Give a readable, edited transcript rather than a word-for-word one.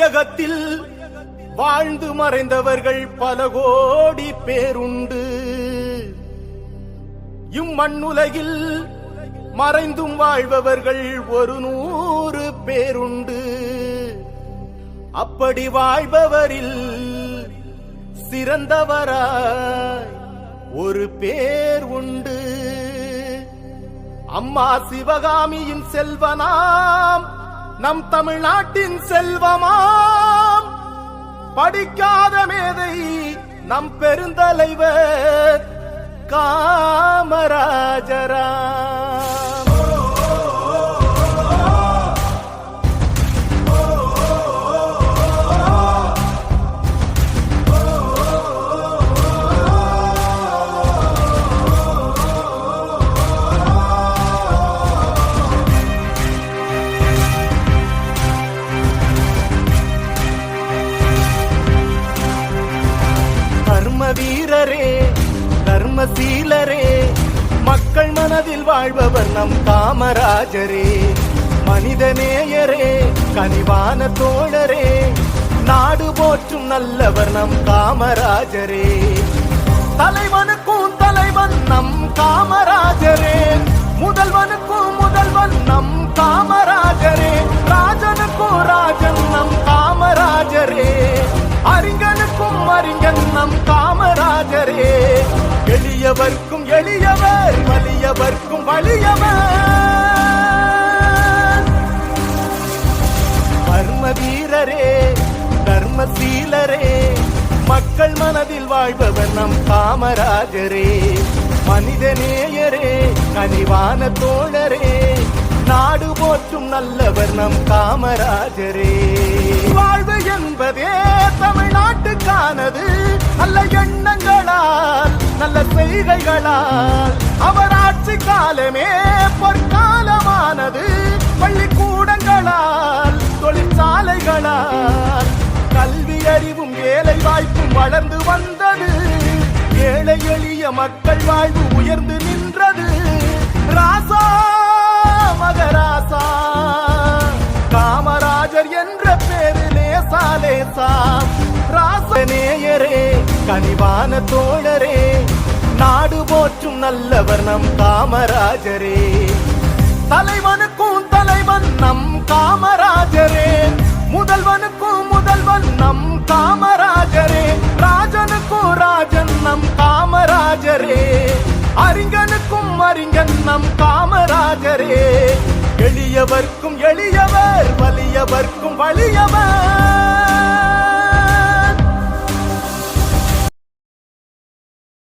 வையகத்தில் வாழ்ந்து மறைந்தவர்கள் பல கோடி பேருண்டு. இம்மண்ணுலகில் மறைந்தும் வாழ்பவர்கள் 100 பேருண்டு. அப்படி வாழ்பவரில் சிறந்தவராய் ஒரு பேர் உண்டு. அம்மா சிவகாமியின் செல்வனாம் நம் தமிழ்நாட்டின் செல்வமாம். படிக்காத மேதை நம் பெருந்தலைவர் காமராஜராம். வீரரே தர்மசீலரே மக்கள் மனதில் வாழ்பவர் நம் காமராஜரே. மனிதநேயரே கனிவான தோழரே நாடு போற்றும் நல்லவர் நம் காமராஜரே. தலைவனுக்கும் தலைவன் நம் காமராஜரே. முதல்வனுக்கும் முதல்வன் நம் காமராஜரே. ராஜனுக்கும் ராஜன் நம் காமராஜரே. அறிஞனுக்கும் அறிஞன் நம் காமராஜரே. எளியவர்க்கும் எளியவர் வலியவர்க்கும் வலியவர். கர்ம வீரரே தர்மசீலரே மக்கள் மனதில் வாழ்பவர் நம் காமராஜரே. மனிதநேயரே கனிவான தோழரே நாடு போற்றும் நல்லவர் நம் காமராஜரே. வாழ்வு என்பதே தமிழ்நாட்டுக்கானது. நல்ல எண்ணங்களால் நல்ல செய்கைகளால் அவர் ஆட்சி காலமே பொற்காலமானது. பள்ளிக்கூடங்களால் தொழிற்சாலைகளால் கல்வி அறிவும் வேலை வாய்ப்பும் வளர்ந்து வந்தது. ஏழை எளிய மக்கள் வாழ்வு உயர்ந்து நின்றது. ராசா மகராசா காமராஜர் என்ற பேரிலே சாலேசா. ராசநேயரே கனிவான தோழரே நாடு போற்றும் நல்லவர் நம் காமராஜரே. தலைவனுக்கும் தலைவன் நம் காமராஜரே. முதல்வனுக்கும் முதல்வன் நம் காமராஜரே. ராஜனுக்கும் ராஜன் நம் காமராஜரே. அறிஞனுக்கும் அறிஞன் நம் காமராஜரே. எளியவர்க்கும் எளியவர் வலியவர்க்கும் வலியவர்.